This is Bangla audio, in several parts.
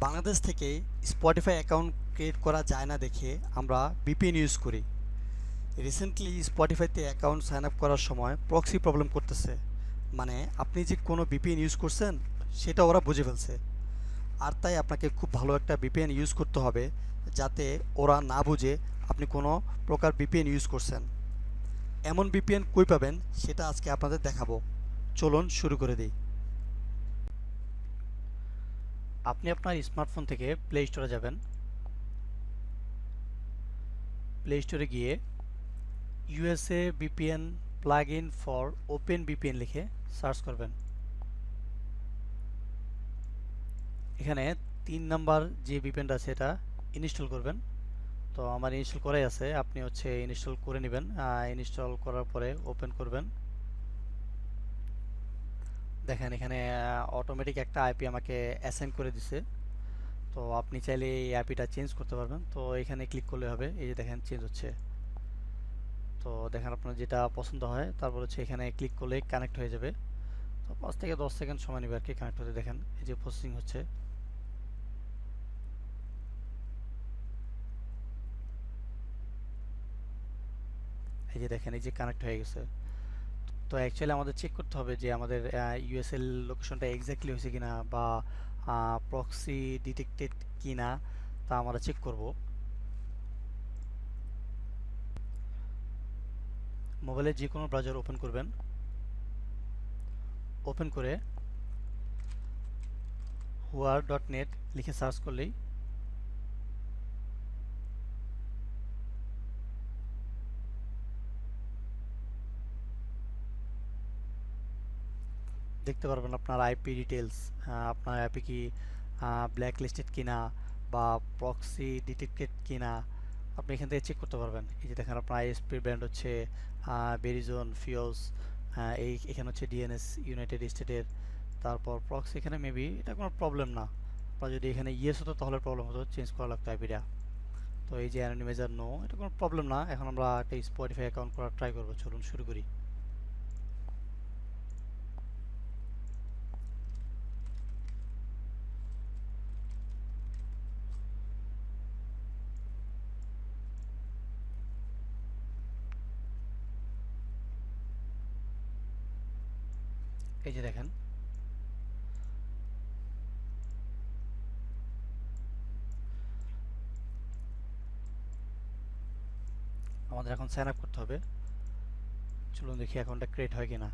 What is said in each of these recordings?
বাংলাদেশ থেকে স্পটিফাই অ্যাকাউন্ট ক্রিয়েট করা যায় না দেখে আমরা ভিপিএন ইউজ করি। রিসেন্টলি স্পটিফাইতে অ্যাকাউন্ট সাইন আপ করার সময় প্রক্সি প্রবলেম করতেছে। মানে আপনি যে কোনো ভিপিএন ইউজ করছেন সেটা ওরা বুঝে ফেলছে। আর তাই আপনাকে খুব ভালো একটা ভিপিএন ইউজ করতে হবে যাতে ওরা না বুঝে আপনি কোনো প্রকার ভিপিএন ইউজ করছেন। এমন ভিপিএন কই পাবেন সেটা আজকে আপনাদের দেখাবো। চলুন শুরু করে দিই। আপনি আপনার স্মার্টফোন থেকে প্লে স্টোরে যাবেন। প্লে স্টোরে গিয়ে USA VPN plugin for open VPN লিখে সার্চ করবেন। এখানে ৩ নাম্বার যে ভিপিএনটা আছে এটা ইনস্টল করবেন। তো আমার ইনস্টল করাই আছে, আপনি ইনস্টল করে নেবেন। ইনস্টল করার পরে ওপেন করবেন। দেখেন এখানে অটোমেটিক একটা আইপি আমাকে অ্যাসাইন করে দিছে। তো আপনি চাইলে এই আইপিটা চেঞ্জ করতে পারবেন। তো এখানে ক্লিক করলে হবে, এই যে দেখেন চেঞ্জ হচ্ছে। তো দেখেন আপনার যেটা পছন্দ হয়, তারপর এখানে ক্লিক করলে কানেক্ট হয়ে যাবে। তো ৫ থেকে ১০ সেকেন্ড সময় নেবে আর কি কানেক্ট হতে। দেখেন এই যে প্রসেসিং হচ্ছে। এই যে দেখেন এই যে কানেক্ট হয়ে গেছে। তো অ্যাকচুয়ালি আমাদের চেক করতে হবে যে আমাদের ইউএসএল লোকেশনটা এক্স্যাক্টলি হয়েছে কিনা বা প্রক্সি ডিটেক্টেড কিনা, তা আমরা চেক করব। মোবাইলে যে কোনো ব্রাউজার ওপেন করবেন। ওপেন করে huar.net লিখে সার্চ করলেই দেখতে পারবেন আপনার আইপি ডিটেলস, আপনার আইপি কি ব্ল্যাক লিস্টেড কিনা বা প্রক্সি ডিটেক্টেড কিনা, আপনি এখান থেকে চেক করতে পারবেন। এই যে দেখেন আপনার আইএসপি ব্র্যান্ড ভেরিজোন, ফিওস, এখানে ডিএনএস ইউনাইটেড স্টেটের। তারপর প্রক্সি এখানে মেবি এটা কোনো প্রবলেম না। আপনার যদি এখানে ইয়েস হতো তাহলে প্রবলেম হতো, চেঞ্জ করা লাগতো আইপিটা। তো এই যে অ্যানোনিমাইজার নো, এটা কোনো প্রবলেম না। এখন আমরা একটা স্পটিফাই অ্যাকাউন্ট করার ট্রাই করবো। চলুন শুরু করি। এই যে দেখেন আমাদের এখন সাইন আপ করতে হবে। চলুন দেখি অ্যাকাউন্টটা ক্রিয়েট হয় কিনা।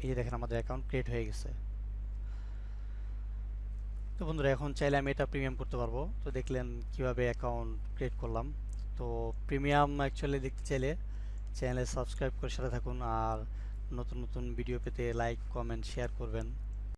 এই যে দেখেন আমাদের অ্যাকাউন্ট ক্রিয়েট হয়ে গেছে। তো বন্ধুরা এখন চাইলে আমি এটা প্রিমিয়াম করতে পারবো। তো দেখলেন কিভাবে অ্যাকাউন্ট ক্রিয়েট করলাম। তো প্রিমিয়াম অ্যাকচুয়ালি দেখতে চাইলে চ্যানেলে সাবস্ক্রাইব করে সাথে থাকুন, আর নতুন নতুন ভিডিও পেতে লাইক, কমেন্ট, শেয়ার করবেন।